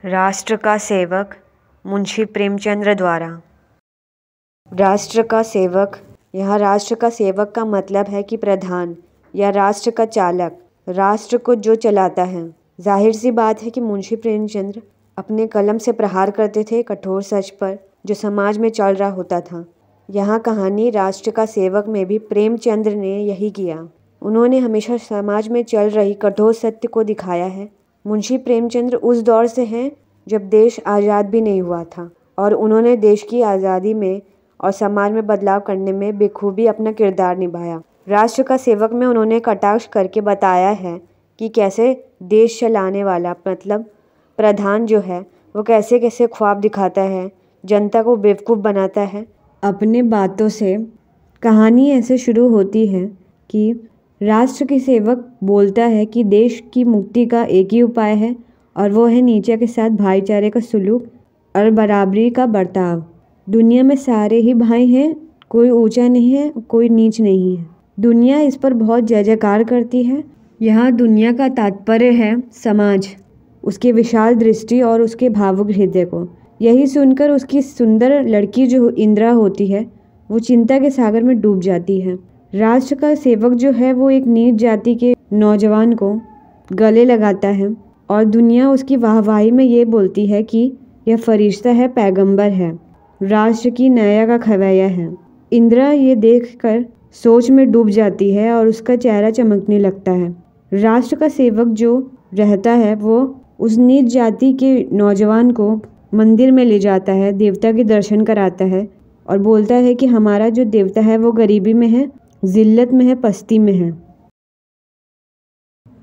राष्ट्र का सेवक मुंशी प्रेमचंद्र द्वारा। राष्ट्र का सेवक। यहाँ राष्ट्र का सेवक का मतलब है कि प्रधान या राष्ट्र का चालक, राष्ट्र को जो चलाता है। जाहिर सी बात है कि मुंशी प्रेमचंद्र अपने कलम से प्रहार करते थे कठोर सच पर जो समाज में चल रहा होता था। यहाँ कहानी राष्ट्र का सेवक में भी प्रेमचंद्र ने यही किया। उन्होंने हमेशा समाज में चल रही कठोर सत्य को दिखाया है। मुंशी प्रेमचंद्र उस दौर से हैं जब देश आज़ाद भी नहीं हुआ था और उन्होंने देश की आज़ादी में और समाज में बदलाव करने में बेखूबी अपना किरदार निभाया। राष्ट्र का सेवक में उन्होंने कटाक्ष करके बताया है कि कैसे देश चलाने वाला मतलब प्रधान जो है वो कैसे कैसे ख्वाब दिखाता है, जनता को बेवकूफ़ बनाता है अपने बातों से। कहानी ऐसे शुरू होती है कि राष्ट्र के सेवक बोलता है कि देश की मुक्ति का एक ही उपाय है और वो है नीचे के साथ भाईचारे का सलूक और बराबरी का बर्ताव। दुनिया में सारे ही भाई हैं, कोई ऊंचा नहीं है, कोई नीच नहीं है। दुनिया इस पर बहुत जय जयकार करती है। यहाँ दुनिया का तात्पर्य है समाज, उसकी विशाल दृष्टि और उसके भावुक हृदय को। यही सुनकर उसकी सुंदर लड़की जो इंदिरा होती है वो चिंता के सागर में डूब जाती है। राष्ट्र का सेवक जो है वो एक नीच जाति के नौजवान को गले लगाता है और दुनिया उसकी वाहवाही में ये बोलती है कि यह फरिश्ता है, पैगंबर है, राष्ट्र की नया का खवैया है। इंदिरा ये देखकर सोच में डूब जाती है और उसका चेहरा चमकने लगता है। राष्ट्र का सेवक जो रहता है वो उस नीच जाति के नौजवान को मंदिर में ले जाता है, देवता के दर्शन कराता है और बोलता है कि हमारा जो देवता है वो गरीबी में है, जिल्लत में है, पस्ती में है।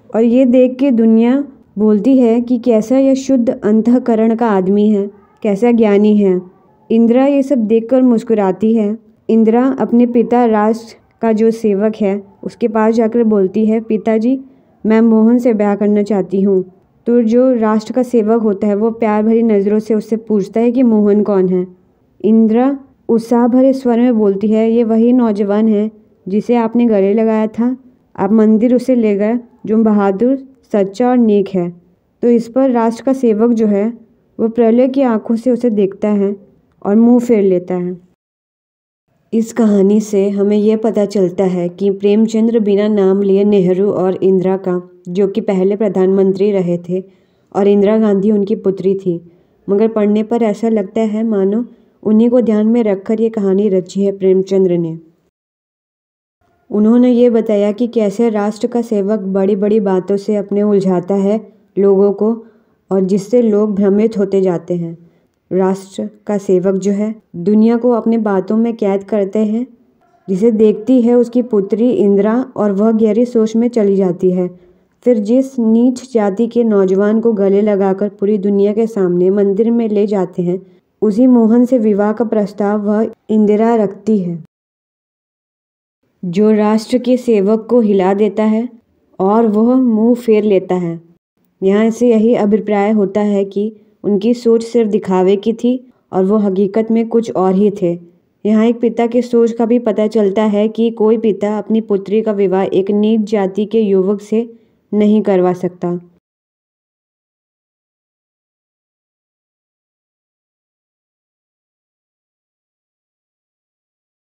और ये देख के दुनिया बोलती है कि कैसा यह शुद्ध अंतःकरण का आदमी है, कैसा ज्ञानी है। इंदिरा ये सब देखकर मुस्कुराती है। इंदिरा अपने पिता राष्ट्र का जो सेवक है उसके पास जाकर बोलती है, पिताजी मैं मोहन से ब्याह करना चाहती हूँ। तो जो राष्ट्र का सेवक होता है वो प्यार भरी नज़रों से उससे पूछता है कि मोहन कौन है। इंदिरा उत्साह भरे स्वर में बोलती है, ये वही नौजवान है जिसे आपने गले लगाया था, आप मंदिर उसे ले गए, जो बहादुर, सच्चा और नेक है। तो इस पर राष्ट्र का सेवक जो है वो प्रलय की आंखों से उसे देखता है और मुंह फेर लेता है। इस कहानी से हमें यह पता चलता है कि प्रेमचंद्र बिना नाम लिए नेहरू और इंदिरा का, जो कि पहले प्रधानमंत्री रहे थे और इंदिरा गांधी उनकी पुत्री थी, मगर पढ़ने पर ऐसा लगता है मानो उन्हीं को ध्यान में रखकर ये कहानी रची है प्रेमचंद्र ने। उन्होंने ये बताया कि कैसे राष्ट्र का सेवक बड़ी बड़ी बातों से अपने उलझाता है लोगों को और जिससे लोग भ्रमित होते जाते हैं। राष्ट्र का सेवक जो है दुनिया को अपने बातों में कैद करते हैं, जिसे देखती है उसकी पुत्री इंदिरा और वह गहरी सोच में चली जाती है। फिर जिस नीच जाति के नौजवान को गले लगाकर पूरी दुनिया के सामने मंदिर में ले जाते हैं, उसी मोहन से विवाह का प्रस्ताव वह इंदिरा रखती है, जो राष्ट्र के सेवक को हिला देता है और वह मुंह फेर लेता है। यहाँ से यही अभिप्राय होता है कि उनकी सोच सिर्फ दिखावे की थी और वो हकीकत में कुछ और ही थे। यहाँ एक पिता की सोच का भी पता चलता है कि कोई पिता अपनी पुत्री का विवाह एक नीच जाति के युवक से नहीं करवा सकता।